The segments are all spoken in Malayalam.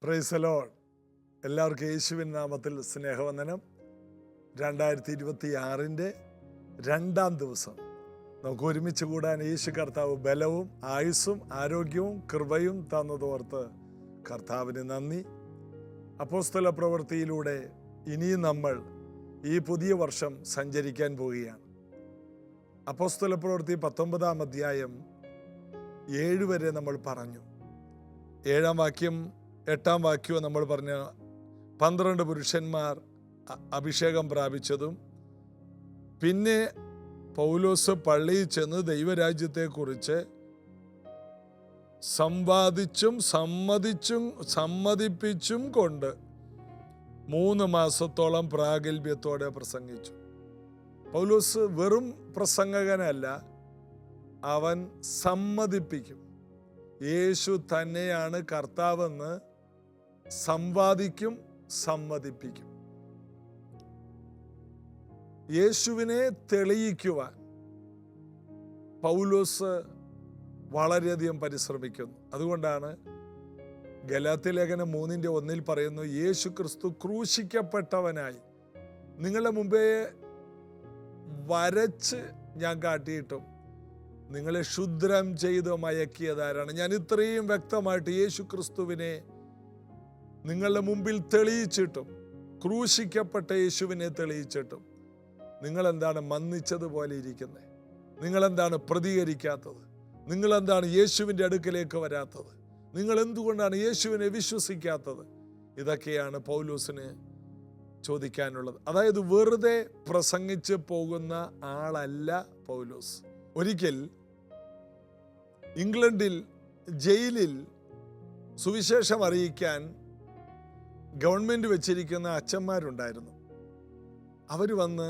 Praise the Lord. എല്ലാവർക്കും യേശുവിൻ നാമത്തിൽ സ്നേഹവന്ദനം. 2026 രണ്ടാം ദിവസം നമുക്ക് ഒരുമിച്ച് കൂടാൻ യേശു കർത്താവ് ബലവും ആയുസ്സും ആരോഗ്യവും കൃപയും തന്നതോർത്ത് കർത്താവിന് നന്ദി. അപ്പോസ്തല പ്രവൃത്തിയിലൂടെ ഇനിയും നമ്മൾ ഈ പുതിയ വർഷം സഞ്ചരിക്കാൻ പോവുകയാണ്. അപ്പോസ്തല പ്രവൃത്തി 19-ാം അധ്യായം 7 വരെ നമ്മൾ പറഞ്ഞു. 7-ാം വാക്യം 8-ാം വാക്യവും നമ്മൾ പറഞ്ഞ 12 പുരുഷന്മാർ അഭിഷേകം പ്രാപിച്ചതും പിന്നെ പൗലോസ് പള്ളിയിൽ ചെന്ന് ദൈവരാജ്യത്തെക്കുറിച്ച് സമ്മതിപ്പിച്ചും കൊണ്ട് 3 മാസത്തോളം പ്രാഗൽഭ്യത്തോടെ പ്രസംഗിച്ചു. പൗലോസ് വെറും പ്രസംഗകനല്ല, അവൻ സമ്മതിപ്പിക്കും. യേശു തന്നെയാണ് കർത്താവെന്ന് സമ്മതിപ്പിക്കും. യേശുവിനെ തെളിയിക്കുവാൻ പൗലോസ് വളരെയധികം പരിശ്രമിക്കുന്നു. അതുകൊണ്ടാണ് ഗലാത്യ ലേഖനം 3:1 പറയുന്നു, യേശു ക്രിസ്തു ക്രൂശിക്കപ്പെട്ടവനായി നിങ്ങളുടെ മുമ്പേ വരച്ച് ഞാൻ കാട്ടിയിട്ടും നിങ്ങളെ ക്ഷുദ്രം ചെയ്ത് മയക്കിയതാരാണ്? ഞാൻ ഇത്രയും വ്യക്തമായിട്ട് യേശു ക്രിസ്തുവിനെ നിങ്ങളുടെ മുമ്പിൽ തെളിയിച്ചിട്ടും, ക്രൂശിക്കപ്പെട്ട യേശുവിനെ തെളിയിച്ചിട്ടും നിങ്ങളെന്താണ് മന്ദിച്ചതുപോലെ ഇരിക്കുന്നത്? നിങ്ങളെന്താണ് പ്രതികരിക്കാത്തത്? നിങ്ങളെന്താണ് യേശുവിൻ്റെ അടുക്കലേക്ക് വരാത്തത്? നിങ്ങൾ എന്തുകൊണ്ടാണ് യേശുവിനെ വിശ്വസിക്കാത്തത്? ഇതൊക്കെയാണ് പൗലോസിന് ചോദിക്കാനുള്ളത്. അതായത് വെറുതെ പ്രസംഗിച്ച് പോകുന്ന ആളല്ല പൗലോസ്. ഒരിക്കൽ ഇംഗ്ലണ്ടിൽ ജയിലിൽ സുവിശേഷം അറിയിക്കാൻ ഗവൺമെൻറ് വെച്ചിരിക്കുന്ന അച്ഛന്മാരുണ്ടായിരുന്നു. അവർ വന്ന്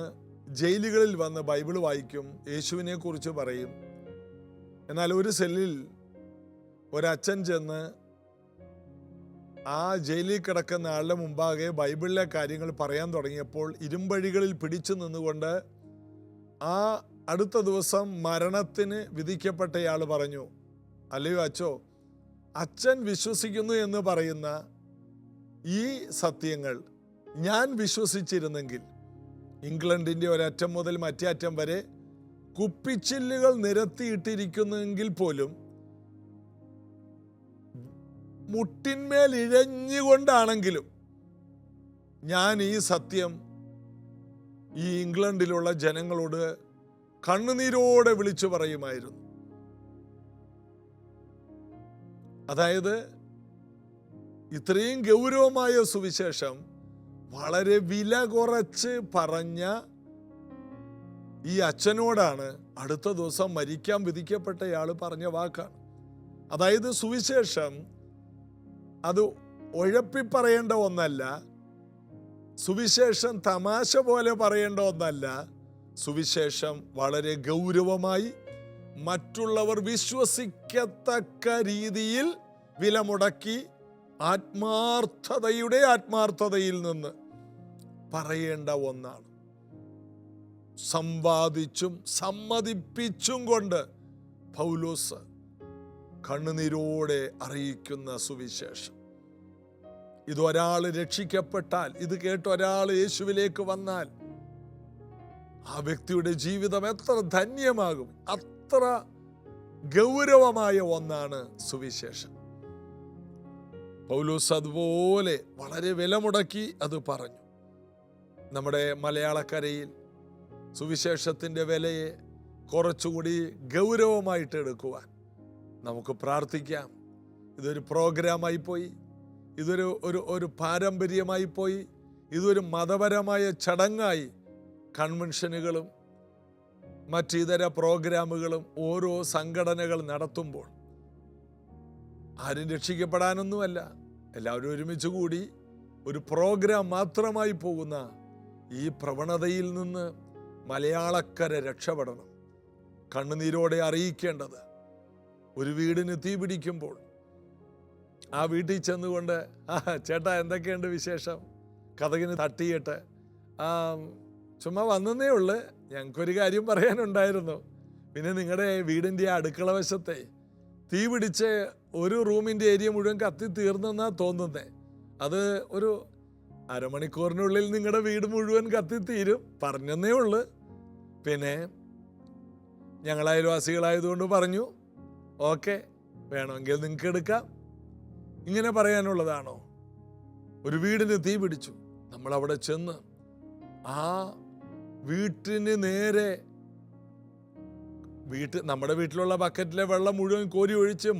ജയിലുകളിൽ വന്ന് ബൈബിൾ വായിക്കും, യേശുവിനെ കുറിച്ച് പറയും. എന്നാൽ ഒരു സെല്ലിൽ ഒരച്ഛൻ ചെന്ന് ആ ജയിലിൽ കിടക്കുന്ന ആളുടെ മുമ്പാകെ ബൈബിളിലെ കാര്യങ്ങൾ പറയാൻ തുടങ്ങിയപ്പോൾ ഇരുമ്പഴികളിൽ പിടിച്ചു നിന്നുകൊണ്ട് ആ അടുത്ത ദിവസം മരണത്തിന് വിധിക്കപ്പെട്ടയാൾ പറഞ്ഞു, അല്ലയോ അച്ചോ, അച്ഛൻ വിശ്വസിക്കുന്നു എന്ന് പറയുന്ന ഈ സത്യങ്ങൾ ഞാൻ വിശ്വസിച്ചിരുന്നെങ്കിൽ ഇംഗ്ലണ്ടിൻ്റെ ഒരറ്റം മുതൽ മറ്റേ അറ്റം വരെ കുപ്പിച്ചില്ലുകൾ നിരത്തിയിട്ടിരിക്കുന്നെങ്കിൽ പോലും മുട്ടിന്മേൽ ഇഴഞ്ഞുകൊണ്ടാണെങ്കിലും ഞാൻ ഈ സത്യം ഈ ഇംഗ്ലണ്ടിലുള്ള ജനങ്ങളോട് കണ്ണുനീരോടെ വിളിച്ചു പറയുമായിരുന്നു. അതായത് ഇത്രയും ഗൗരവമായ സുവിശേഷം വളരെ വില കുറച്ച് പറഞ്ഞ ഈ അച്ഛനോടാണ് അടുത്ത ദിവസം മരിക്കാൻ വിധിക്കപ്പെട്ടയാൾ പറഞ്ഞ വാക്കാണ്. അതായത് സുവിശേഷം അത് ഉഴപ്പി പറയേണ്ട ഒന്നല്ല, സുവിശേഷം തമാശ പോലെ പറയേണ്ട ഒന്നല്ല. സുവിശേഷം വളരെ ഗൗരവമായി മറ്റുള്ളവർ വിശ്വസിക്കത്തക്ക രീതിയിൽ വില മുടക്കി ആത്മാർത്ഥതയിൽ നിന്ന് പറയേണ്ട ഒന്നാണ്. സമ്മതിപ്പിച്ചും കൊണ്ട് പൗലോസ് കണ്ണുനീരോടെ അറിയിക്കുന്ന സുവിശേഷം. ഇതൊരാൾ രക്ഷിക്കപ്പെട്ടാൽ, ഇത് കേട്ട് ഒരാൾ യേശുവിലേക്ക് വന്നാൽ ആ വ്യക്തിയുടെ ജീവിതം എത്ര ധന്യമാകും. അത്ര ഗൗരവമായ ഒന്നാണ് സുവിശേഷം. പൗലോസ് അതുപോലെ വളരെ വില മുടക്കി അത് പറഞ്ഞു. നമ്മുടെ മലയാളക്കരയിൽ സുവിശേഷത്തിൻ്റെ വിലയെ കുറച്ചുകൂടി ഗൗരവമായിട്ട് എടുക്കുവാൻ നമുക്ക് പ്രാർത്ഥിക്കാം. ഇതൊരു പ്രോഗ്രാമായി പോയി, ഇതൊരു പാരമ്പര്യമായി പോയി, ഇതൊരു മതപരമായ ചടങ്ങായി കൺവെൻഷനുകളും മറ്റിതര പ്രോഗ്രാമുകളും ഓരോ സംഘടനകൾ നടത്തുമ്പോൾ ആരും രക്ഷിക്കപ്പെടാനൊന്നുമല്ല, എല്ലാവരും ഒരുമിച്ച് കൂടി ഒരു പ്രോഗ്രാം മാത്രമായി പോകുന്ന ഈ പ്രവണതയിൽ നിന്ന് മലയാളക്കര രക്ഷപ്പെടണം. കണ്ണുനീരോടെ അറിയിക്കേണ്ടത്, ഒരു വീടിന് തീ പിടിക്കുമ്പോൾ ആ വീട്ടിൽ ചെന്നുകൊണ്ട് ചേട്ടാ എന്തൊക്കെയുണ്ട് വിശേഷം, കതകിന് തട്ടിയിട്ട് ചുമ്മാ വന്നേ ഉള്ളു, ഞങ്ങൾക്കൊരു കാര്യം പറയാനുണ്ടായിരുന്നു. പിന്നെ നിങ്ങളുടെ വീടിൻ്റെ അടുക്കള വശത്തെ തീ പിടിച്ച് ഒരു റൂമിൻ്റെ ഏരിയ മുഴുവൻ കത്തി തീർന്നെന്നാ തോന്നുന്നത്. അത് ഒരു അരമണിക്കൂറിനുള്ളിൽ നിങ്ങളുടെ വീട് മുഴുവൻ കത്തിത്തീരും. പറഞ്ഞെന്നേ ഉള്ളു. പിന്നെ ഞങ്ങൾ അയൽവാസികളായതുകൊണ്ട് പറഞ്ഞു, ഓക്കെ, വേണമെങ്കിൽ നിങ്ങൾക്ക് എടുക്കാം. ഇങ്ങനെ പറയാനുള്ളതാണോ? ഒരു വീടിന് തീ പിടിച്ചു. നമ്മൾ അവിടെ ചെന്ന് ആ വീട്ടിന് നേരെ നമ്മുടെ വീട്ടിലുള്ള ബക്കറ്റിലെ വെള്ളം മുഴുവൻ കോരി ഒഴിച്ച്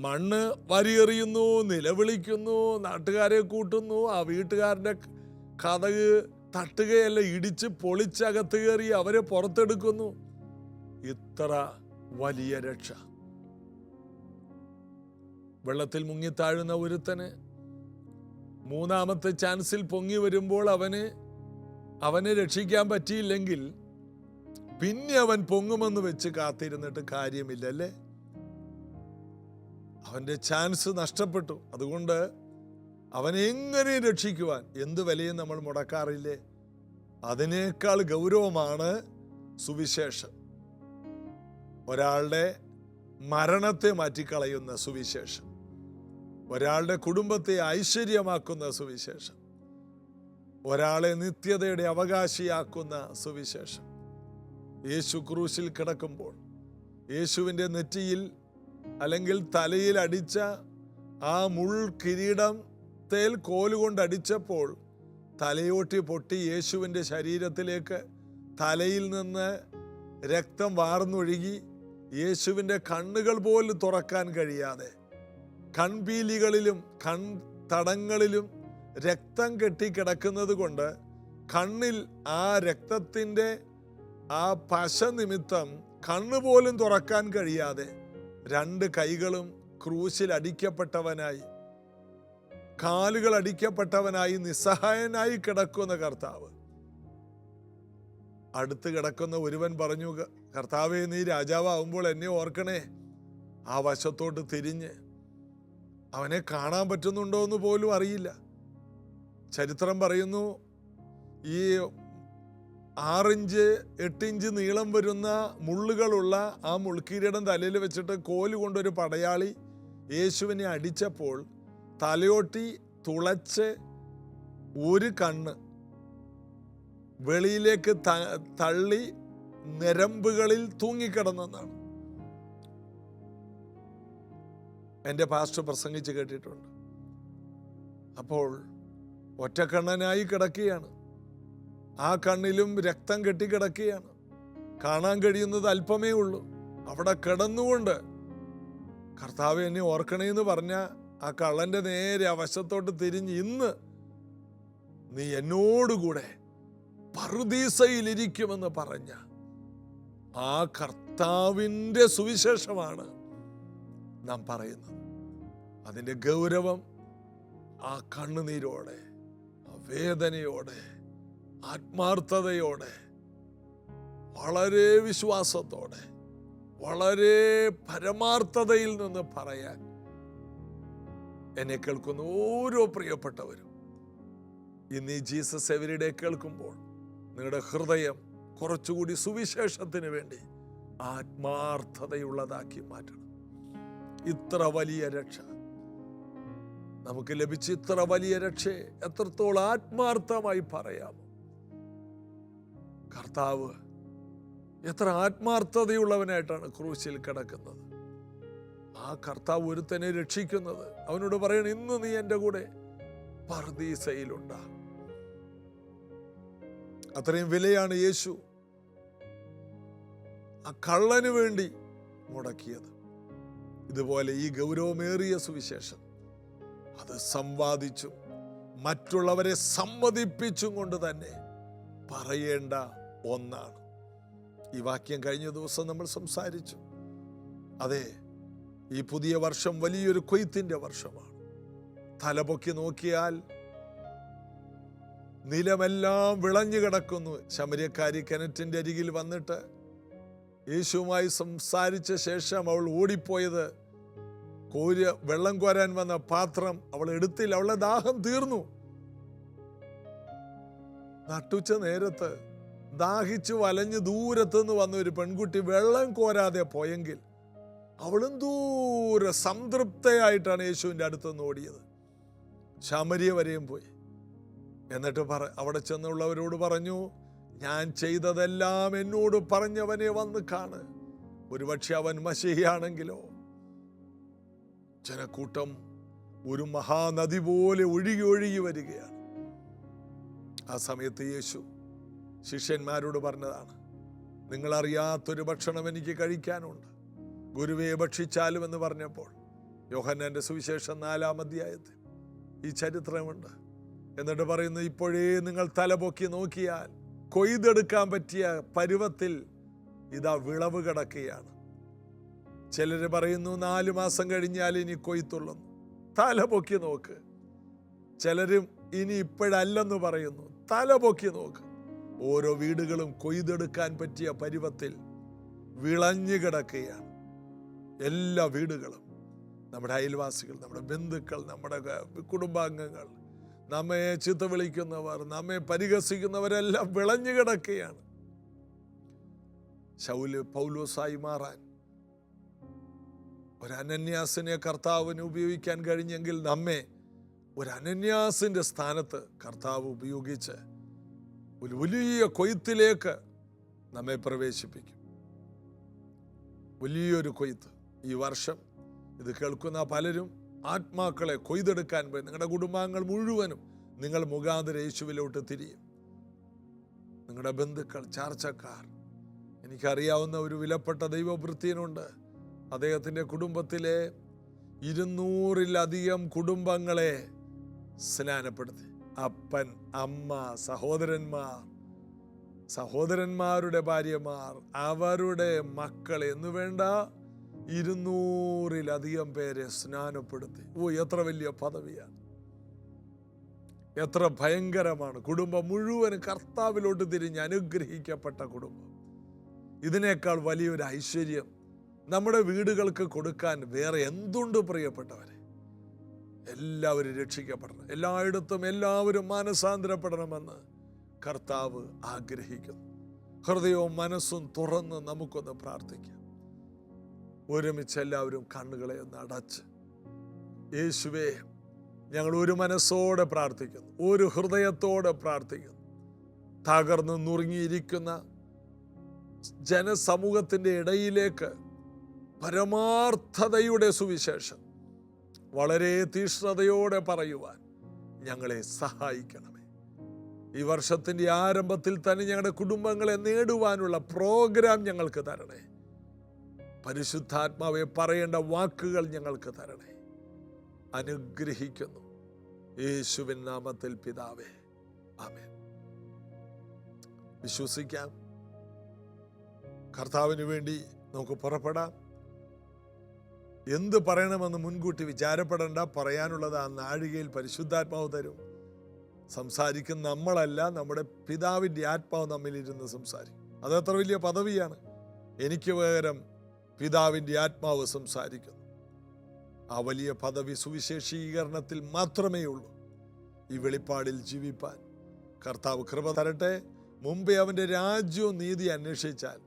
മണ്ണ് വാരിയെറിയുന്നു, നിലവിളിക്കുന്നു, നാട്ടുകാരെ കൂട്ടുന്നു. ആ വീട്ടുകാരുടെ കതക് തട്ടുകയല്ല, ഇടിച്ച് പൊളിച്ചകത്ത് കയറി അവരെ പുറത്തെടുക്കുന്നു. ഇത്ര വലിയ രക്ഷ. വെള്ളത്തിൽ മുങ്ങിത്താഴുന്ന ഒരുത്തന് മൂന്നാമത്തെ ചാൻസിൽ പൊങ്ങി വരുമ്പോൾ അവനെ രക്ഷിക്കാൻ പറ്റിയില്ലെങ്കിൽ പിന്നെ അവൻ പൊങ്ങുമെന്ന് വെച്ച് കാത്തിരുന്നിട്ട് കാര്യമില്ലല്ലേ? അവന്റെ ചാൻസ് നഷ്ടപ്പെട്ടു. അതുകൊണ്ട് അവനെ എങ്ങനെ രക്ഷിക്കുവാൻ എന്ത് വിലയും നമ്മൾ മുടക്കാറില്ലേ? അതിനേക്കാൾ ഗൗരവമാണ് സുവിശേഷം. ഒരാളുടെ മരണത്തെ മാറ്റിക്കളയുന്ന സുവിശേഷം, ഒരാളുടെ കുടുംബത്തെ ഐശ്വര്യമാക്കുന്ന സുവിശേഷം, ഒരാളെ നിത്യതയുടെ അവകാശിയാക്കുന്ന സുവിശേഷം. യേശു ക്രൂശിൽ കിടക്കുമ്പോൾ യേശുവിൻ്റെ നെറ്റിയിൽ അല്ലെങ്കിൽ തലയിൽ അടിച്ച ആ കിരീടത്തേൽ കോലുകൊണ്ടടിച്ചപ്പോൾ തലയോട്ടി പൊട്ടി യേശുവിൻ്റെ ശരീരത്തിലേക്ക് തലയിൽ നിന്ന് രക്തം വാർന്നൊഴുകി. യേശുവിൻ്റെ കണ്ണുകൾ പോലും തുറക്കാൻ കഴിയാതെ കൺപീലികളിലും കൺതടങ്ങളിലും രക്തം കെട്ടിക്കിടക്കുന്നത് കൊണ്ട് കണ്ണിൽ ആ രക്തത്തിൻ്റെ ആ പശ നിമിത്തം കണ്ണുപോലും തുറക്കാൻ കഴിയാതെ രണ്ട് കൈകളും ക്രൂശിൽ അടിക്കപ്പെട്ടവനായി, കാലുകൾ അടിക്കപ്പെട്ടവനായി, നിസ്സഹായനായി കിടക്കുന്ന കർത്താവ്. അടുത്ത് കിടക്കുന്ന ഒരുവൻ പറഞ്ഞു, കർത്താവേ, നീ രാജാവാകുമ്പോൾ എന്നെ ഓർക്കണേ. ആ വശത്തോട്ട് തിരിഞ്ഞ് അവനെ കാണാൻ പറ്റുന്നുണ്ടോ എന്ന് പോലും അറിയില്ല. ചരിത്രം പറയുന്നു, ഈ 6 ഇഞ്ച് 8 ഇഞ്ച് നീളം വരുന്ന മുള്ളുകളുള്ള ആ മുൾക്കിരീടം തലയിൽ വെച്ചിട്ട് കോല് കൊണ്ടൊരു പടയാളി യേശുവിനെ അടിച്ചപ്പോൾ തലയോട്ടി തുളച്ച് ഒരു കണ്ണ് വെളിയിലേക്ക് തള്ളി ഞരമ്പുകളിൽ തൂങ്ങിക്കിടന്നെന്നാണ് എൻ്റെ പാസ്റ്റർ പ്രസംഗിച്ച് കേട്ടിട്ടുണ്ട്. അപ്പോൾ ഒറ്റക്കണ്ണനായി കിടക്കുകയാണ്. ആ കണ്ണിലും രക്തം കെട്ടിക്കിടക്കുകയാണ്. കാണാൻ കഴിയുന്നത് അല്പമേ ഉള്ളൂ. അവിടെ കിടന്നുകൊണ്ട് കർത്താവ് എന്നെ ഓർക്കണേന്ന് പറഞ്ഞ ആ കള്ളന്റെ നേരെ വശത്തോട്ട് തിരിഞ്ഞ്, ഇന്ന് നീ എന്നോടുകൂടെ പറുദീസയിലിരിക്കുമെന്ന് പറഞ്ഞ ആ കർത്താവിൻ്റെ സുവിശേഷമാണ് നാം പറയുന്നത്. അതിൻ്റെ ഗൗരവം ആ കണ്ണുനീരോടെ, ആ വേദനയോടെ, ആത്മാർത്ഥതയോടെ, വളരെ വിശ്വാസത്തോടെ, വളരെ പരമാർത്ഥതയിൽ നിന്ന് പറയാൻ എന്നെ കേൾക്കുന്ന ഓരോ പ്രിയപ്പെട്ടവരും ഇന്ന് ഈ ജീസസ് എവരിഡേ കേൾക്കുമ്പോൾ നിങ്ങളുടെ ഹൃദയം കുറച്ചുകൂടി സുവിശേഷത്തിന് വേണ്ടി ആത്മാർത്ഥതയുള്ളതാക്കി മാറ്റണം. ഇത്ര വലിയ രക്ഷ നമുക്ക് ലഭിച്ച ഇത്ര വലിയ രക്ഷയെ എത്രത്തോളം ആത്മാർത്ഥമായി പറയാമോ? കർത്താവ് എത്ര ആത്മാർത്ഥതയുള്ളവനായിട്ടാണ് ക്രൂശിൽ കിടക്കുന്നത്. ആ കർത്താവ് ഒരുത്തനെ രക്ഷിക്കുന്നത്. അവനോട് പറയണം, ഇന്ന് നീ എൻ്റെ കൂടെ പറുദീസയിലുണ്ടാ. അത്രയും വിലയാണ് യേശു ആ കള്ളന് വേണ്ടി മുടക്കിയത്. ഇതുപോലെ ഈ ഗൗരവമേറിയ സുവിശേഷം അത് സമ്പാദിച്ചും മറ്റുള്ളവരെ സമ്മതിപ്പിച്ചും കൊണ്ട് തന്നെ പറയേണ്ട ഒന്നാണ്. ഈ വാക്യം കഴിഞ്ഞ ദിവസം നമ്മൾ സംസാരിച്ചു. അതെ, ഈ പുതിയ വർഷം വലിയൊരു കൊയ്ത്തിന്റെ വർഷമാണ്. തലപൊക്കി നോക്കിയാൽ നിലമെല്ലാം വിളഞ്ഞു കിടക്കുന്നു. ശമര്യക്കാരി കിണറ്റിന്റെ അരികിൽ വന്നിട്ട് യേശുവുമായി സംസാരിച്ച ശേഷം അവൾ ഓടിപ്പോയത് വെള്ളം കോരാൻ വന്ന പാത്രം അവൾ എടുത്തില്ല. അവളുടെ ദാഹം തീർന്നു. നട്ടുച്ച നേരത്ത് ദാഹിച്ചു വലഞ്ഞ് ദൂരത്തുനിന്ന് വന്ന ഒരു പെൺകുട്ടി വെള്ളം കോരാതെ പോയെങ്കിൽ അവളും ദൂരെ സംതൃപ്തയായിട്ടാണ് യേശുവിൻ്റെ അടുത്തുനിന്ന് ഓടിയത്. ശമരിയ വരെയും പോയി. എന്നിട്ട് അവിടെ ചെന്നുള്ളവരോട് പറഞ്ഞു, ഞാൻ ചെയ്തതെല്ലാം എന്നോട് പറഞ്ഞവനെ വന്ന് കാണ്. ഒരുപക്ഷെ അവൻ മശിഹയാണെങ്കിലോ. ജനക്കൂട്ടം ഒരു മഹാനദി പോലെ ഒഴുകി ഒഴുകി വരികയാണ്. ആ സമയത്ത് യേശു ശിഷ്യന്മാരോട് പറഞ്ഞതാണ്, നിങ്ങളറിയാത്തൊരു ഭക്ഷണം എനിക്ക് കഴിക്കാനുണ്ട്, ഗുരുവെ ഭക്ഷിച്ചാലും എന്ന് പറഞ്ഞപ്പോൾ യോഹന്നാന്റെ സുവിശേഷം 4-ാം അധ്യായത്തിൽ ഈ ചരിത്രമുണ്ട്. എന്നിട്ട് പറയുന്നു, ഇപ്പോഴേ നിങ്ങൾ തലപൊക്കി നോക്കിയാൽ കൊയ്തെടുക്കാൻ പറ്റിയ പരുവത്തിൽ ഇതാ വിളവ് കിടക്കുകയാണ്. ചിലര് പറയുന്നു 4 മാസം കഴിഞ്ഞാൽ ഇനി കൊയ്ത്തുള്ളൂ. തലപൊക്കി നോക്ക്. ചിലരും ഇനി ഇപ്പോഴല്ലെന്ന് പറയുന്നു. തലപൊക്കി നോക്ക്. ഓരോ വീടുകളും കൊയ്തെടുക്കാൻ പറ്റിയ പരുവത്തിൽ വിളഞ്ഞു കിടക്കുകയാണ്. എല്ലാ വീടുകളും, നമ്മുടെ അയൽവാസികൾ, നമ്മുടെ ബന്ധുക്കൾ, നമ്മുടെ കുടുംബാംഗങ്ങൾ, നമ്മെ ചീത്ത വിളിക്കുന്നവർ, നമ്മെ പരിഹസിക്കുന്നവരെല്ലാം വിളഞ്ഞു കിടക്കുകയാണ്. ശൗല് പൗലോസായി മാറാൻ ഒരു അനന്യാസിനെ കർത്താവിന് ഉപയോഗിക്കാൻ കഴിഞ്ഞെങ്കിൽ നമ്മെ ഒരു അനന്യാസിന്റെ സ്ഥാനത്ത് കർത്താവ് ഉപയോഗിച്ച് ഒരു വലിയ കൊയ്ത്തിലേക്ക് നമ്മെ പ്രവേശിപ്പിക്കും. വലിയൊരു കൊയ്ത്ത്. ഈ വർഷം ഇത് കേൾക്കുന്ന പലരും ആത്മാക്കളെ കൊയ്തെടുക്കാൻ പോയി. നിങ്ങളുടെ കുടുംബാംഗങ്ങൾ മുഴുവനും നിങ്ങൾ മുഖാന്തരം യേശുവിലോട്ട് തിരിയും. നിങ്ങളുടെ ബന്ധുക്കൾ, ചാർച്ചക്കാർ. എനിക്കറിയാവുന്ന ഒരു വിലപ്പെട്ട ദൈവവൃത്യനുണ്ട്. അദ്ദേഹത്തിൻ്റെ കുടുംബത്തിലെ 200-ലധികം കുടുംബങ്ങളെ സ്നാനപ്പെടുത്തി. അപ്പൻ, അമ്മ, സഹോദരന്മാരുടെ ഭാര്യമാർ, അവരുടെ മക്കൾ എന്നു വേണ്ട 200-ലധികം പേരെ സ്നാനപ്പെടുത്തി. എത്ര വലിയ പദവിയാണ്! എത്ര ഭയങ്കരമാണ്! കുടുംബം മുഴുവൻ കർത്താവിലോട്ട് തിരിഞ്ഞ് അനുഗ്രഹിക്കപ്പെട്ട കുടുംബം. ഇതിനേക്കാൾ വലിയൊരു ഐശ്വര്യം നമ്മുടെ വീടുകൾക്ക് കൊടുക്കാൻ വേറെ എന്തുണ്ട് പ്രിയപ്പെട്ടവരെ? എല്ലാവരും രക്ഷിക്കപ്പെടണം. എല്ലായിടത്തും എല്ലാവരും മാനസാന്തരപ്പെടണമെന്ന് കർത്താവ് ആഗ്രഹിക്കുന്നു. ഹൃദയവും മനസ്സും തുറന്ന് നമുക്കൊന്ന് പ്രാർത്ഥിക്കാം. ഒരുമിച്ച് എല്ലാവരും കണ്ണുകളെ ഒന്ന് അടച്ച്, യേശുവേ, ഞങ്ങൾ ഒരു മനസ്സോടെ പ്രാർത്ഥിക്കുന്നു, ഒരു ഹൃദയത്തോടെ പ്രാർത്ഥിക്കുന്നു. തകർന്ന് നുറുങ്ങിയിരിക്കുന്ന ജനസമൂഹത്തിൻ്റെ ഇടയിലേക്ക് പരമാർത്ഥതയുടെ സുവിശേഷം വളരെ തീഷ്ണതയോടെ പറയുവാൻ ഞങ്ങളെ സഹായിക്കണമേ. ഈ വർഷത്തിൻ്റെ ആരംഭത്തിൽ തന്നെ ഞങ്ങളുടെ കുടുംബങ്ങളെ നേടുവാനുള്ള പ്രോഗ്രാം ഞങ്ങൾക്ക് തരണേ. പരിശുദ്ധാത്മാവെ പറയേണ്ട വാക്കുകൾ ഞങ്ങൾക്ക് തരണേ. അനുഗ്രഹിക്കുന്നു യേശുവിൻ നാമത്തിൽ പിതാവേ, ആമേൻ. വിശ്വസിക്കാം. കർത്താവിന് വേണ്ടി നമുക്ക് പുറപ്പെടാം. എന്ത് പറയണമെന്ന് മുൻകൂട്ടി വിചാരപ്പെടേണ്ട. പറയാനുള്ളത് ആ നാഴികയിൽ പരിശുദ്ധാത്മാവ് തരും. സംസാരിക്കുന്ന നമ്മളല്ല, നമ്മുടെ പിതാവിൻ്റെ ആത്മാവ് നമ്മിലിരുന്ന് സംസാരിക്കും. അതത്ര വലിയ പദവിയാണ്. എനിക്ക് പകരം പിതാവിൻ്റെ ആത്മാവ് സംസാരിക്കുന്നു. ആ വലിയ പദവി സുവിശേഷീകരണത്തിൽ മാത്രമേ ഉള്ളൂ. ഈ വെളിപ്പാടിൽ ജീവിപ്പാൻ കർത്താവ് കൃപ തരട്ടെ. മുമ്പേ അവൻ്റെ രാജ്യവും നീതി അന്വേഷിച്ചാൽ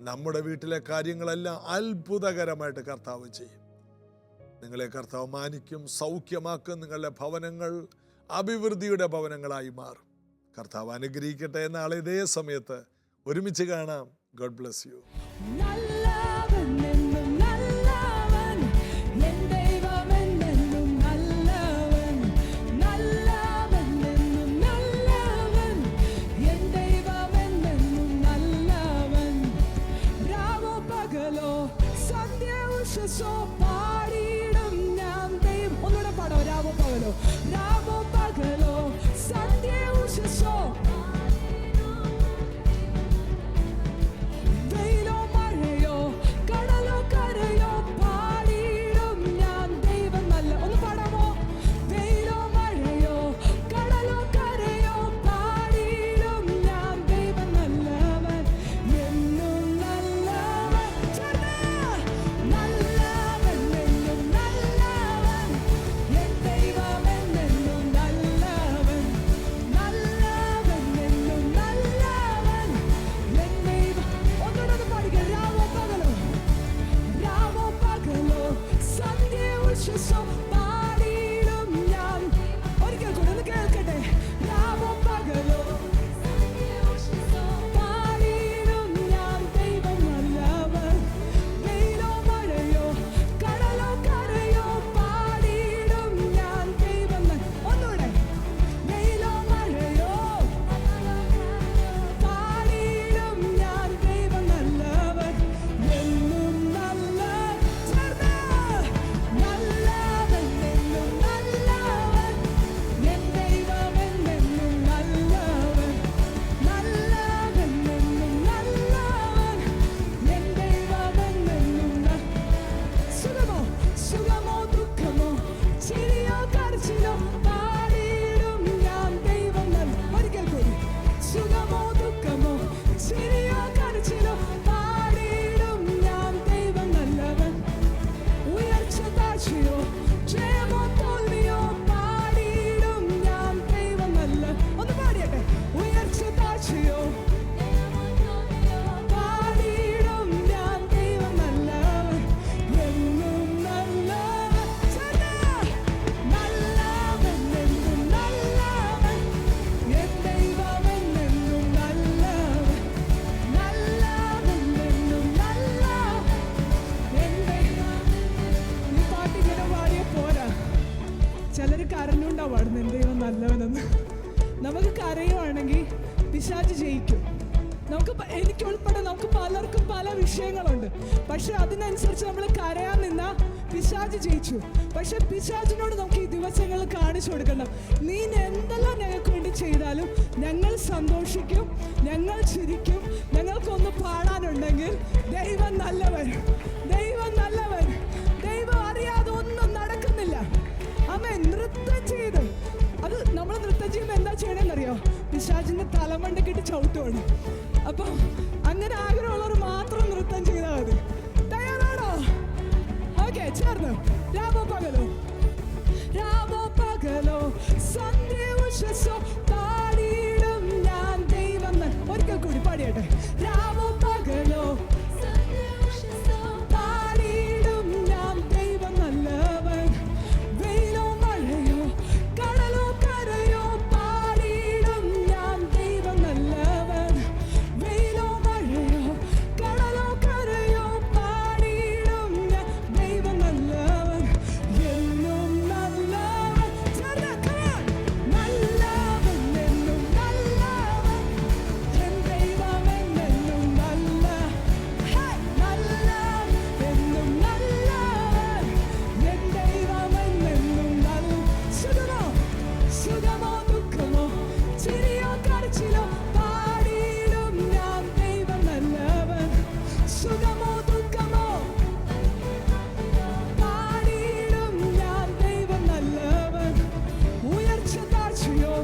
നമ്മുടെ വീട്ടിലെ കാര്യങ്ങളെല്ലാം അത്ഭുതകരമായിട്ട് കർത്താവ് ചെയ്യും. നിങ്ങളെ കർത്താവ് മാനിക്കും, സൗഖ്യമാക്കും. നിങ്ങളുടെ ഭവനങ്ങൾ അഭിവൃദ്ധിയുടെ ഭവനങ്ങളായി മാറും. കർത്താവ് അനുഗ്രഹിക്കട്ടെ. നാളെ ഇതേ സമയത്ത് ഒരുമിച്ച് കാണാം. God bless you. ചിലർ കരഞ്ഞുകൊണ്ടാ പാടുന്നത് എൻ്റെ ദൈവം നല്ലവനെന്ന്. നമുക്ക് കരയുവാണെങ്കിൽ പിശാച് ജയിക്കും. എനിക്ക് ഉൾപ്പെടെ നമുക്ക് പലർക്കും പല വിഷയങ്ങളുണ്ട്. പക്ഷെ അതിനനുസരിച്ച് നമ്മൾ കരയാൻ നിന്നാ പിശാച് ജയിച്ചു. പക്ഷെ പിശാചിനോട് നമുക്ക് ഈ ദിവസങ്ങളിൽ കാണിച്ചു കൊടുക്കണം, നീ എന്തെല്ലാം ഞങ്ങൾക്ക് വേണ്ടി ചെയ്താലും ഞങ്ങൾ സന്തോഷിക്കും, ഞങ്ങൾ ചിരിക്കും. ഞങ്ങൾക്കൊന്ന് പാടാനുണ്ടെങ്കിൽ ദൈവം നല്ലവൻ, ദൈവം നല്ലവൻ, ദൈവം അറിയാതെ ഒന്നും നടക്കുന്നില്ല. ആമേൻ. നൃത്തം ചെയ്ത് അത് നമ്മൾ നൃത്തം ചെയ്യുമ്പോൾ എന്താ ചെയ്യണമെന്നറിയോ? പിശാചിന്റെ തലമണ്ടക്കിട്ട് ചവിട്ടുവാണ്. അപ്പം അങ്ങനെ ആഗ്രഹമുള്ളവർ മാത്രം നൃത്തം ചെയ്താൽ മതി. തയ്യാറാണോ? ഓക്കെ, ചേർന്ന് രാമോ പകലോ, രാമോ പകലോ, സന്ധ്യ ഉഷസ്സോ, പാടിയിടും ഞാൻ ദൈവം. ഒരിക്കൽ കൂടി പാടിയട്ടെ. രാമോ പകലോ, പാടിയിടും ഞാൻ ദൈവം നല്ലവൻ. വെയിലോ മഴയോ കടലോ കരയോ, പാടിയിടും ഞാൻ ദൈവം നല്ലവൻ. വെയിലോ മഴയോ കടലോ കരയോ, പാടിയിടും ഞാൻ ദൈവം നല്ലവൻ. എന്നും നല്ലവൻ. നല്ലവൻ എന്നും നല്ലവൻ, എൻ ദൈവം എന്നും നല്ല. നല്ലവൻ എന്നും നല്ലവൻ, എൻ ദൈവം എന്നും നല്ല. സുഖമോ സുഖമോ ദുഃഖമോ ചിരിയോ കരച്ചിലോ, പാടിയിടും ഞാൻ ദൈവം നല്ലവൻ. സുഖമോ ദുഃഖമോ പാടിയിടും ഞാൻ ദൈവം നല്ലവൻ. ഉയർച്ച താഴ്ചയോ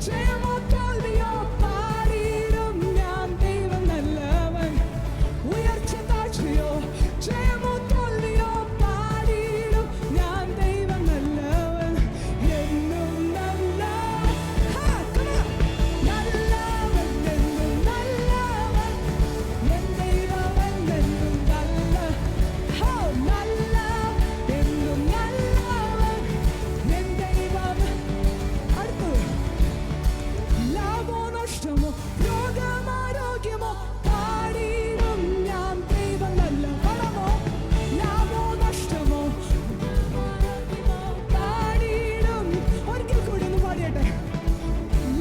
ജയമോ തോൽവിയോ, പാടിയിടും ഞാൻ ദൈവം നല്ലവൻ. ഉയർച്ച താഴ്ചയോ ജയമോ തോൽവിയോ, പാടിയിടും ഞാൻ ദൈവം നല്ലവൻ. എന്നും നല്ലവൻ. നല്ലവൻ എന്നും നല്ലവൻ, എൻ ദൈവം എന്നും നല്ല. നല്ലവൻ എന്നും നല്ലവൻ, എൻ ദൈവം. അടുത്തത് ലാഭമോ നഷ്ടമോ രോഗമാരോഗ്യമോ, പാടിയിടും ഞാൻ ദൈവം നല്ല. പണമോ ലാഭമോ നഷ്ടമോ പാടിയിടും. ഒരിക്കൽ കൂടി ഒന്ന് പാടിയട്ടെ.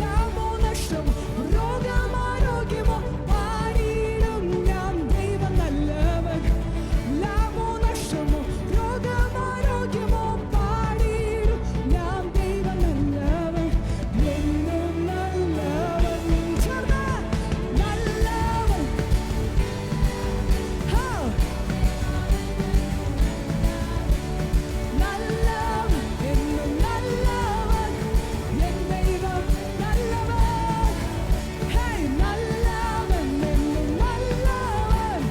ലാഭമോ നഷ്ടമോ രോഗമാരോഗ്യമോ, പാടിയിടും ഞാൻ ദൈവം നല്ലവൻ. ലാഭമോ നഷ്ടമോ രോഗമാരോഗ്യമോ, പാടിയിടും ഞാൻ ദൈവം നല്ലവൻ. എന്നും നല്ലവൻ. ചേർന്ന് നല്ലവൻ. നല്ലവൻ എന്നും നല്ലവൻ, എൻ ദൈവം നല്ലവൻ. നല്ലവൻ എന്നും നല്ലവൻ,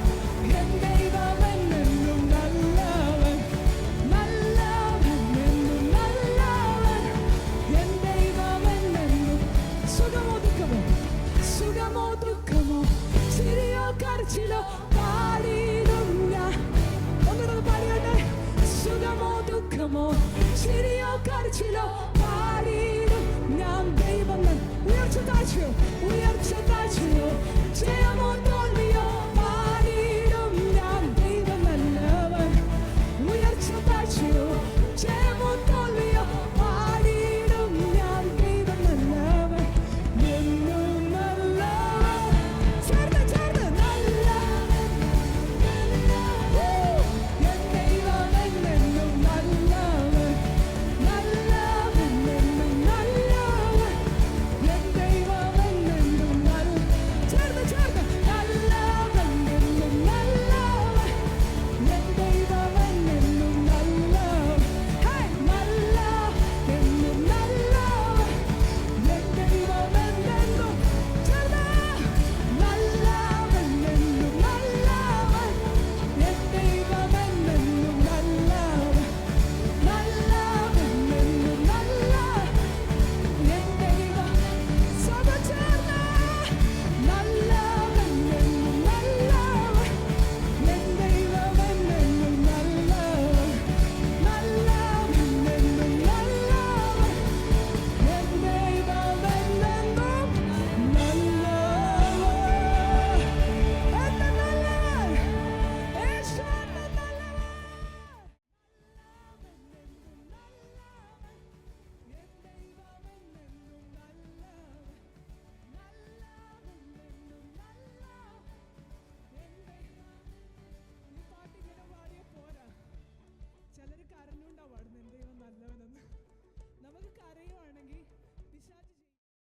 എൻ ദൈവം എന്നും നല്ലവൻ. നല്ലവൻ എന്നും നല്ലവൻ, എൻ ദൈവം എന്നും. സുഖമോ ദുഃഖമോ, സുഖമോ ദുഃഖമോ ചിരിയോ കരച്ചിലോ, പാടിയിടും ഞാൻ. ഒന്നുകൂടെ പാടിയട്ടെ. സുഖമോ ദുഃഖമോ ചിരിയോ കരച്ചിലോ, പാടിയിടും ഞാൻ ദൈവം. ഉയർച്ച താഴ്ചയോ, ഉയർച്ച താഴ്ചയോ ജയമോ